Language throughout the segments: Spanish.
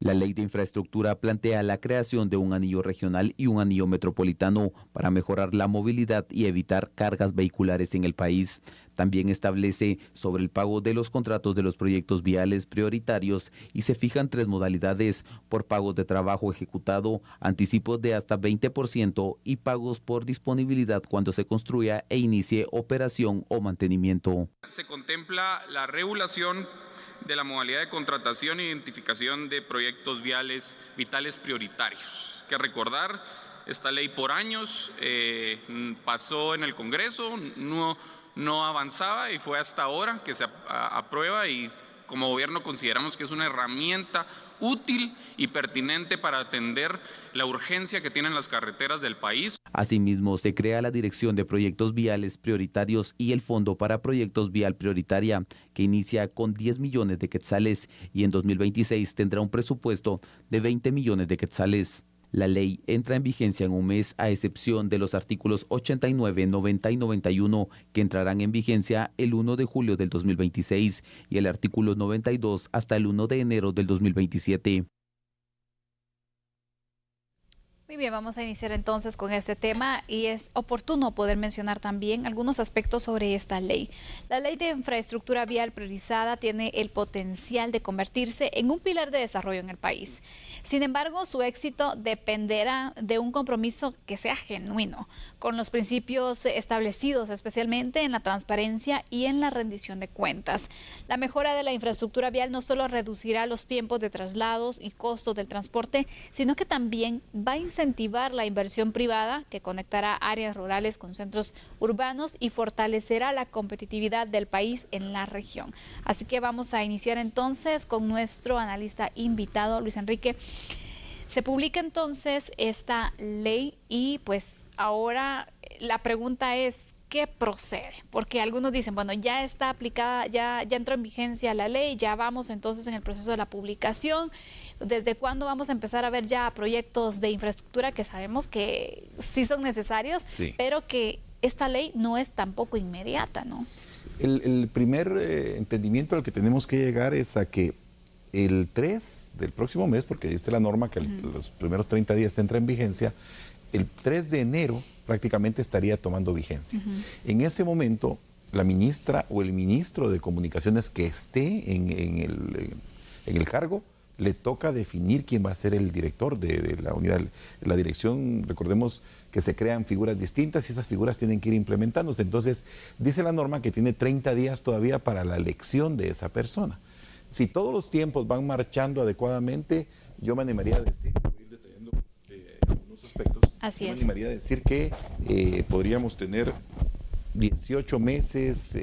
La Ley de Infraestructura plantea la creación de un anillo regional y un anillo metropolitano para mejorar la movilidad y evitar cargas vehiculares en el país. También establece sobre el pago de los contratos de los proyectos viales prioritarios y se fijan 3 modalidades: por pagos de trabajo ejecutado, anticipos de hasta 20% y pagos por disponibilidad cuando se construya e inicie operación o mantenimiento. Se contempla la regulación de la modalidad de contratación e identificación de proyectos viales vitales prioritarios. Hay que recordar, esta ley por años pasó en el Congreso, no avanzaba y fue hasta ahora que se aprueba, y como gobierno consideramos que es una herramienta útil y pertinente para atender la urgencia que tienen las carreteras del país. Asimismo, se crea la Dirección de Proyectos Viales Prioritarios y el Fondo para Proyectos Vial Prioritaria, que inicia con 10 millones de quetzales y en 2026 tendrá un presupuesto de 20 millones de quetzales. La ley entra en vigencia en un mes, a excepción de los artículos 89, 90 y 91, que entrarán en vigencia el 1 de julio del 2026 y el artículo 92 hasta el 1 de enero del 2027. Muy bien, vamos a iniciar entonces con este tema y es oportuno poder mencionar también algunos aspectos sobre esta ley. La Ley de Infraestructura Vial Priorizada tiene el potencial de convertirse en un pilar de desarrollo en el país. Sin embargo, su éxito dependerá de un compromiso que sea genuino, con los principios establecidos, especialmente en la transparencia y en la rendición de cuentas. La mejora de la infraestructura vial no solo reducirá los tiempos de traslados y costos del transporte, sino que también va a incentivar la inversión privada que conectará áreas rurales con centros urbanos y fortalecerá la competitividad del país en la región. Así que vamos a iniciar entonces con nuestro analista invitado, Luis Enrique. Se publica entonces esta ley y pues ahora la pregunta es, ¿qué procede? Porque algunos dicen, bueno, ya está aplicada, ya entró en vigencia la ley, ya vamos entonces en el proceso de la publicación. ¿Desde cuándo vamos a empezar a ver ya proyectos de infraestructura que sabemos que sí son necesarios, sí, pero que esta ley no es tampoco inmediata, ¿no? El primer entendimiento al que tenemos que llegar es a que el 3 del próximo mes, porque dice la norma que los primeros 30 días entra en vigencia, el 3 de enero prácticamente estaría tomando vigencia. En ese momento, la ministra o el ministro de Comunicaciones que esté en el cargo, le toca definir quién va a ser el director de la unidad. La dirección, recordemos que se crean figuras distintas y esas figuras tienen que ir implementándose. Entonces, dice la norma que tiene 30 días todavía para la elección de esa persona. Si todos los tiempos van marchando adecuadamente, yo me animaría a decir, voy a ir detallando algunos aspectos, me animaría a decir que podríamos tener 18 meses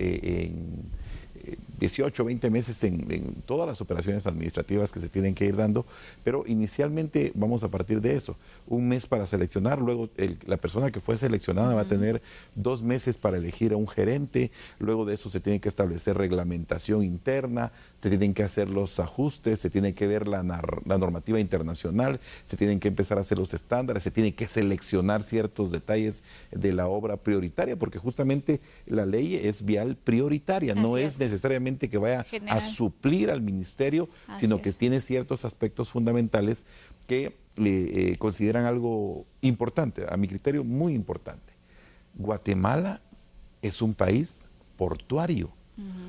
18, 20 meses en todas las operaciones administrativas que se tienen que ir dando, pero inicialmente vamos a partir de eso, un mes para seleccionar, luego la persona que fue seleccionada va a tener 2 meses para elegir a un gerente, luego de eso se tiene que establecer reglamentación interna, se tienen que hacer los ajustes, se tiene que ver la normativa internacional, se tienen que empezar a hacer los estándares, se tiene que seleccionar ciertos detalles de la obra prioritaria, porque justamente la ley es vial prioritaria, no es necesariamente que vaya a suplir al ministerio, sino que tiene ciertos aspectos fundamentales que consideran algo importante, a mi criterio muy importante. Guatemala es un país portuario.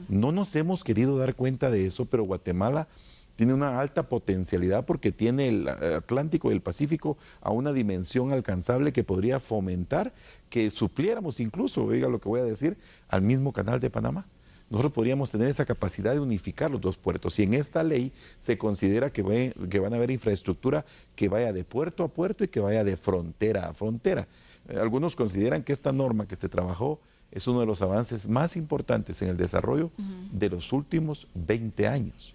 No nos hemos querido dar cuenta de eso, pero Guatemala tiene una alta potencialidad porque tiene el Atlántico y el Pacífico a una dimensión alcanzable que podría fomentar que supliéramos incluso, oiga lo que voy a decir, al mismo Canal de Panamá. Nosotros podríamos tener esa capacidad de unificar los dos puertos. Y en esta ley se considera que van a haber infraestructura que vaya de puerto a puerto y que vaya de frontera a frontera. Algunos consideran que esta norma que se trabajó es uno de los avances más importantes en el desarrollo de los últimos 20 años.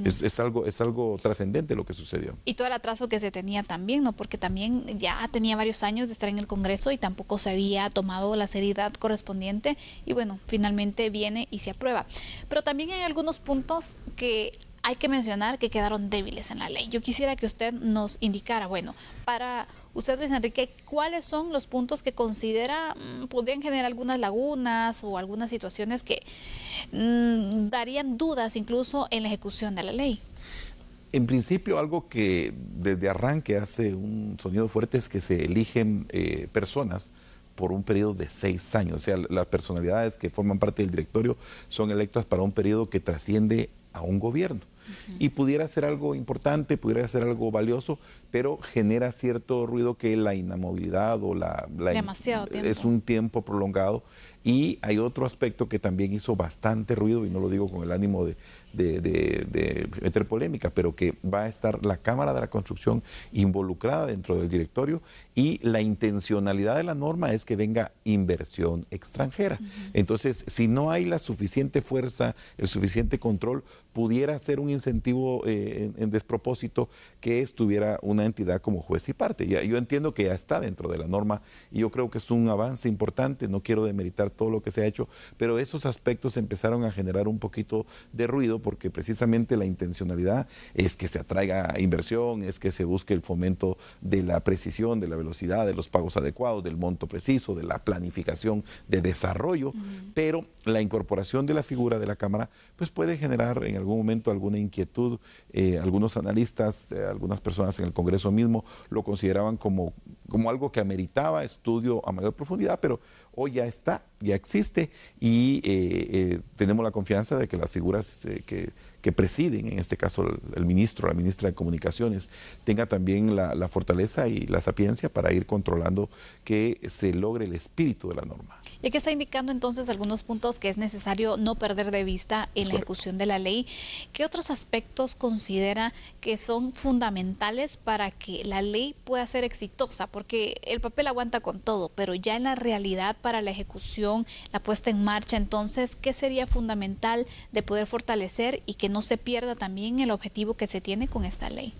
Es algo trascendente lo que sucedió. Y todo el atraso que se tenía también, ¿no? Porque también ya tenía varios años de estar en el Congreso y tampoco se había tomado la seriedad correspondiente y bueno, finalmente viene y se aprueba. Pero también hay algunos puntos que hay que mencionar que quedaron débiles en la ley. Yo quisiera que usted nos indicara, bueno, para usted, Luis Enrique, ¿cuáles son los puntos que considera podrían generar algunas lagunas o algunas situaciones que darían dudas incluso en la ejecución de la ley? En principio, algo que desde arranque hace un sonido fuerte es que se eligen personas por un periodo de 6 años. O sea, las personalidades que forman parte del directorio son electas para un periodo que trasciende a un gobierno. Y pudiera ser algo importante, pudiera ser algo valioso, pero genera cierto ruido que la inamovilidad o demasiado tiempo. Es un tiempo prolongado. Y hay otro aspecto que también hizo bastante ruido, y no lo digo con el ánimo de meter polémica, pero que va a estar la Cámara de la Construcción involucrada dentro del directorio, y la intencionalidad de la norma es que venga inversión extranjera. Entonces, si no hay la suficiente fuerza, el suficiente control, pudiera ser un incentivo en despropósito que estuviera una entidad como juez y parte. Yo entiendo que ya está dentro de la norma y yo creo que es un avance importante, no quiero demeritar todo lo que se ha hecho, pero esos aspectos empezaron a generar un poquito de ruido porque precisamente la intencionalidad es que se atraiga inversión, es que se busque el fomento de la precisión, de la velocidad, de los pagos adecuados, del monto preciso, de la planificación de desarrollo, pero la incorporación de la figura de la Cámara pues puede generar en algún momento alguna inquietud. Algunos analistas, algunas personas en el Congreso mismo lo consideraban como algo que ameritaba estudio a mayor profundidad, pero hoy ya está, ya existe y tenemos la confianza de que las figuras que presiden, en este caso el ministro, la ministra de Comunicaciones, tenga también la fortaleza y la sapiencia para ir controlando que se logre el espíritu de la norma. Y aquí está indicando entonces algunos puntos que es necesario no perder de vista en la ejecución de la ley. ¿Qué otros aspectos considera que son fundamentales para que la ley pueda ser exitosa? Porque el papel aguanta con todo, pero ya en la realidad para la ejecución, la puesta en marcha, entonces, ¿qué sería fundamental de poder fortalecer y que no se pierda también el objetivo que se tiene con esta ley?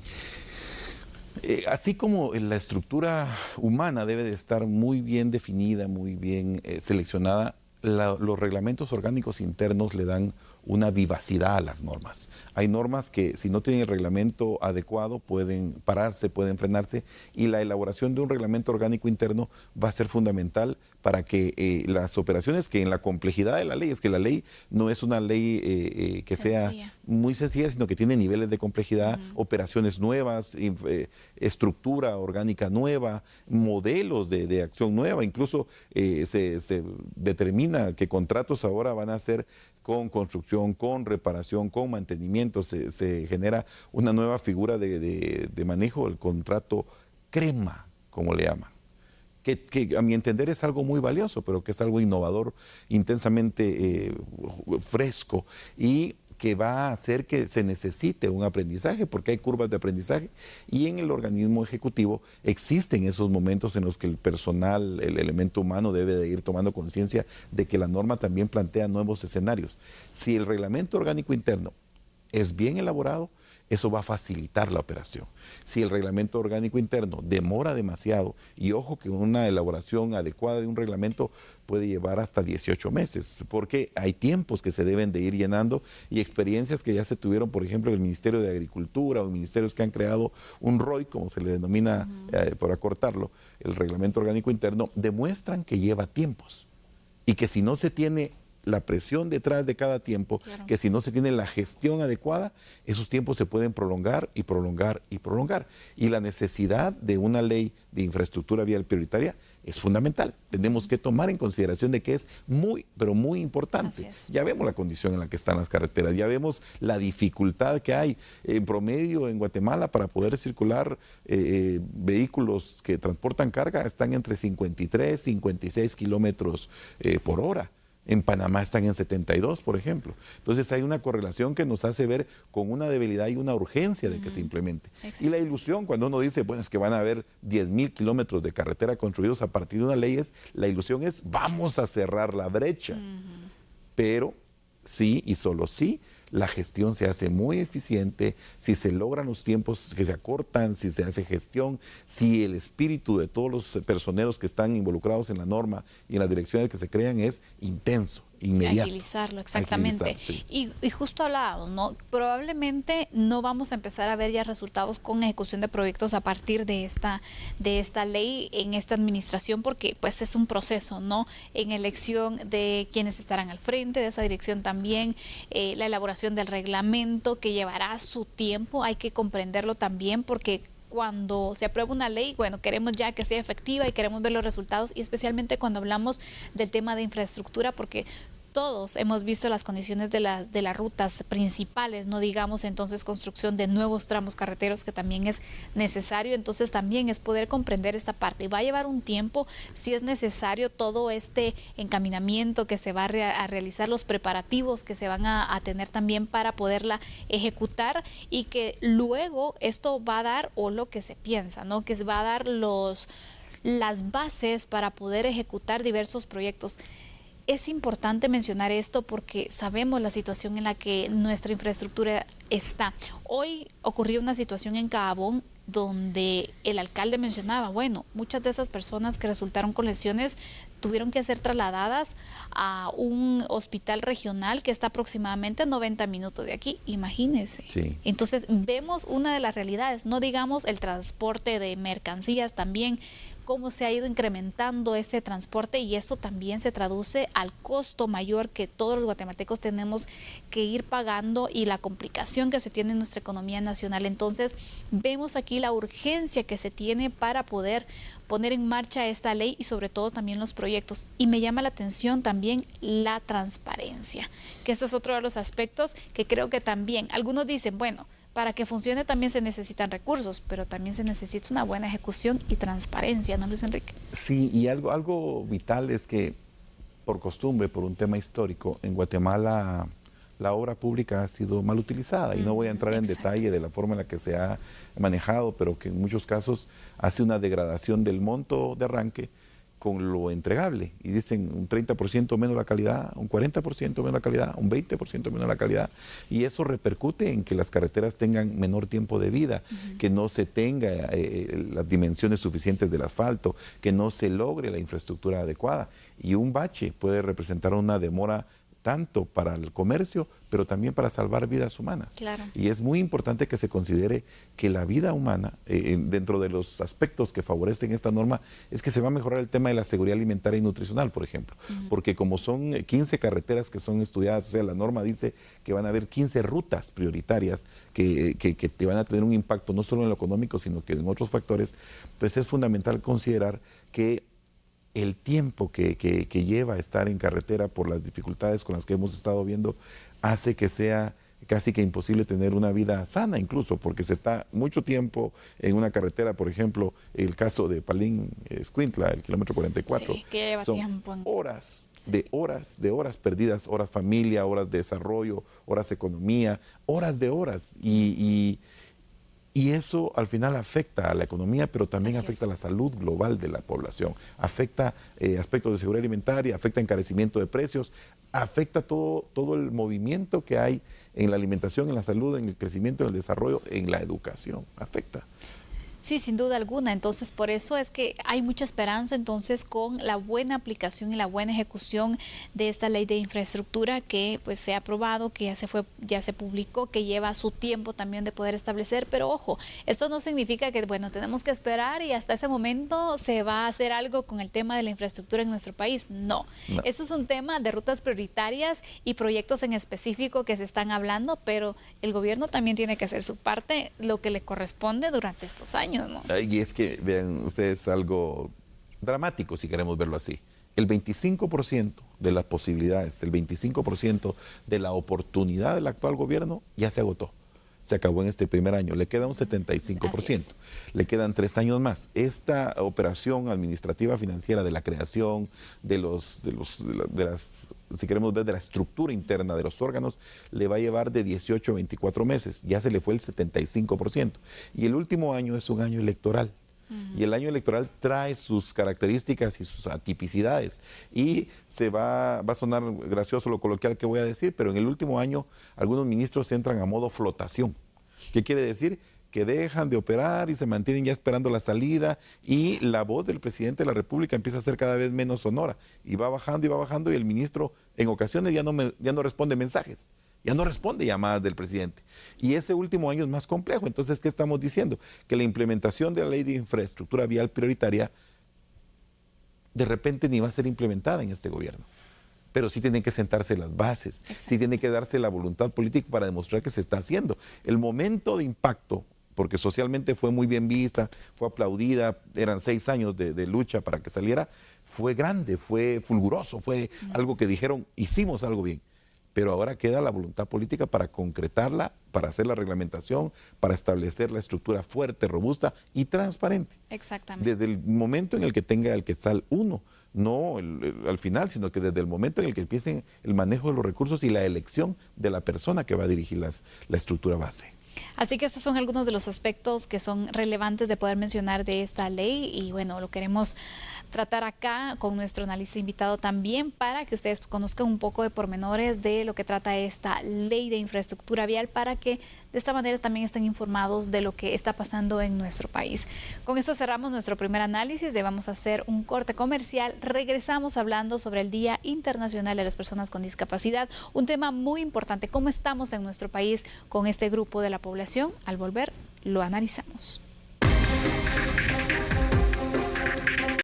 Así como la estructura humana debe de estar muy bien definida, muy bien seleccionada, los reglamentos orgánicos internos le dan una vivacidad a las normas. Hay normas que si no tienen el reglamento adecuado pueden pararse, pueden frenarse, y la elaboración de un reglamento orgánico interno va a ser fundamental para que las operaciones, que en la complejidad de la ley, es que la ley no es una ley que sea muy sencilla, sino que tiene niveles de complejidad, operaciones nuevas, estructura orgánica nueva, modelos de acción nueva, incluso se determina que contratos ahora van a ser con construcción, con reparación, con mantenimiento, se genera una nueva figura de manejo del contrato crema, como le llaman. Que a mi entender es algo muy valioso, pero que es algo innovador, intensamente fresco y que va a hacer que se necesite un aprendizaje, porque hay curvas de aprendizaje y en el organismo ejecutivo existen esos momentos en los que el personal, el elemento humano debe de ir tomando conciencia de que la norma también plantea nuevos escenarios. Si el reglamento orgánico interno es bien elaborado, eso va a facilitar la operación. Si el reglamento orgánico interno demora demasiado, y ojo que una elaboración adecuada de un reglamento puede llevar hasta 18 meses, porque hay tiempos que se deben de ir llenando y experiencias que ya se tuvieron, por ejemplo, en el Ministerio de Agricultura o en ministerios que han creado un ROI, como se le denomina por acortarlo, el reglamento orgánico interno, demuestran que lleva tiempos y que si no se tiene la presión detrás de cada tiempo, que si no se tiene la gestión adecuada, esos tiempos se pueden prolongar y prolongar y prolongar. Y la necesidad de una ley de infraestructura vial prioritaria es fundamental. Tenemos que tomar en consideración de que es muy, pero muy importante. Ya vemos la condición en la que están las carreteras, ya vemos la dificultad que hay en promedio en Guatemala para poder circular vehículos que transportan carga, están entre 53 y 56 kilómetros por hora. En Panamá están en 72, por ejemplo. Entonces hay una correlación que nos hace ver con una debilidad y una urgencia de que se implemente. Exacto. Y la ilusión, cuando uno dice, bueno, es que van a haber 10,000 kilómetros de carretera construidos a partir de una ley, la ilusión es, vamos a cerrar la brecha. Pero sí y solo sí, la gestión se hace muy eficiente, si se logran los tiempos que se acortan, si se hace gestión, si el espíritu de todos los personeros que están involucrados en la norma y en las direcciones que se crean es intenso, inmediato. Agilizarlo, exactamente. Agilizar, sí. Y justo hablábamos, ¿no? Probablemente no vamos a empezar a ver ya resultados con ejecución de proyectos a partir de esta ley en esta administración, porque pues es un proceso, ¿no? En elección de quienes estarán al frente de esa dirección también, la elaboración del reglamento que llevará su tiempo, hay que comprenderlo también, porque cuando se aprueba una ley, bueno, queremos ya que sea efectiva y queremos ver los resultados, y especialmente cuando hablamos del tema de infraestructura, porque todos hemos visto las condiciones de las rutas principales, no digamos entonces construcción de nuevos tramos carreteros, que también es necesario. Entonces también es poder comprender esta parte, y va a llevar un tiempo, si es necesario, todo este encaminamiento que se va a realizar, los preparativos que se van a tener también para poderla ejecutar, y que luego esto va a dar, o lo que se piensa, ¿no? Que va a dar las bases para poder ejecutar diversos proyectos. Es importante mencionar esto porque sabemos la situación en la que nuestra infraestructura está. Hoy ocurrió una situación en Caabón donde el alcalde mencionaba, bueno, muchas de esas personas que resultaron con lesiones tuvieron que ser trasladadas a un hospital regional que está aproximadamente a 90 minutos de aquí, imagínense. Sí. Entonces vemos una de las realidades, no digamos el transporte de mercancías también, cómo se ha ido incrementando ese transporte, y eso también se traduce al costo mayor que todos los guatemaltecos tenemos que ir pagando, y la complicación que se tiene en nuestra economía nacional. Entonces vemos aquí la urgencia que se tiene para poder poner en marcha esta ley, y sobre todo también los proyectos. Y me llama la atención también la transparencia, que eso es otro de los aspectos que creo que también algunos dicen, bueno, para que funcione también se necesitan recursos, pero también se necesita una buena ejecución y transparencia, ¿no, Luis Enrique? Sí, y algo vital es que, por costumbre, por un tema histórico, en Guatemala la obra pública ha sido mal utilizada, y no voy a entrar en detalle de la forma en la que se ha manejado, pero que en muchos casos hace una degradación del monto de arranque con lo entregable, y dicen un 30% menos la calidad, un 40% menos la calidad, un 20% menos la calidad, y eso repercute en que las carreteras tengan menor tiempo de vida, que no se tenga las dimensiones suficientes del asfalto, que no se logre la infraestructura adecuada, y un bache puede representar una demora tanto para el comercio, pero también para salvar vidas humanas. Claro. Y es muy importante que se considere que la vida humana, dentro de los aspectos que favorecen esta norma, es que se va a mejorar el tema de la seguridad alimentaria y nutricional, por ejemplo. Porque como son 15 carreteras que son estudiadas, o sea, la norma dice que van a haber 15 rutas prioritarias que te van a tener un impacto no solo en lo económico, sino que en otros factores, pues es fundamental considerar que el tiempo que lleva estar en carretera, por las dificultades con las que hemos estado viendo, hace que sea casi que imposible tener una vida sana, incluso porque se está mucho tiempo en una carretera. Por ejemplo, el caso de Palín-Escuintla, el kilómetro 44, sí, que lleva son tiempo. Horas de horas perdidas, horas familia, horas de desarrollo, horas economía, horas de horas, y eso al final afecta a la economía, pero también afecta a la salud global de la población, afecta aspectos de seguridad alimentaria, afecta encarecimiento de precios, afecta todo el movimiento que hay en la alimentación, en la salud, en el crecimiento, en el desarrollo, en la educación, afecta. Sí, sin duda alguna. Entonces, por eso es que hay mucha esperanza entonces con la buena aplicación y la buena ejecución de esta ley de infraestructura que pues se ha aprobado, que ya se publicó, que lleva su tiempo también de poder establecer. Pero ojo, esto no significa que bueno, tenemos que esperar y hasta ese momento se va a hacer algo con el tema de la infraestructura en nuestro país. No. Eso es un tema de rutas prioritarias y proyectos en específico que se están hablando, pero el gobierno también tiene que hacer su parte, lo que le corresponde durante estos años. ¿No? Y es que, vean ustedes, algo dramático, si queremos verlo así. El 25% de las posibilidades, el 25% de la oportunidad del actual gobierno ya se agotó. Se acabó en este primer año. Le queda un 75%. Le quedan 3 años más. Esta operación administrativa financiera de la creación de las, si queremos ver, de la estructura interna de los órganos, le va a llevar de 18 a 24 meses. Ya se le fue el 75%. Y el último año es un año electoral. Y el año electoral trae sus características y sus atipicidades. Y va a sonar gracioso lo coloquial que voy a decir, pero en el último año algunos ministros entran a modo flotación. ¿Qué quiere decir? que dejan de operar y se mantienen ya esperando la salida, y la voz del presidente de la República empieza a ser cada vez menos sonora y va bajando, y el ministro en ocasiones ya no responde mensajes, ya no responde llamadas del presidente. Y ese último año es más complejo. Entonces, ¿qué estamos diciendo? Que la implementación de la ley de infraestructura vial prioritaria de repente ni va a ser implementada en este gobierno. Pero sí tienen que sentarse las bases, sí tiene que darse la voluntad política para demostrar que se está haciendo. El momento de impacto, porque socialmente fue muy bien vista, fue aplaudida, eran 6 años de lucha para que saliera, fue grande, fue fulguroso, fue algo que dijeron, hicimos algo bien. Pero ahora queda la voluntad política para concretarla, para hacer la reglamentación, para establecer la estructura fuerte, robusta y transparente. Exactamente. Desde el momento en el que tenga el Quetzal 1, no al final, sino que desde el momento en el que empiecen el manejo de los recursos y la elección de la persona que va a dirigir la estructura base. Así que estos son algunos de los aspectos que son relevantes de poder mencionar de esta ley, y bueno, lo queremos tratar acá con nuestro analista invitado también para que ustedes conozcan un poco de pormenores de lo que trata esta ley de infraestructura vial, para que de esta manera también estén informados de lo que está pasando en nuestro país. Con esto cerramos nuestro primer análisis. Vamos a hacer un corte comercial. Regresamos hablando sobre el Día Internacional de las Personas con Discapacidad, un tema muy importante, cómo estamos en nuestro país con este grupo de la población. Al volver, lo analizamos.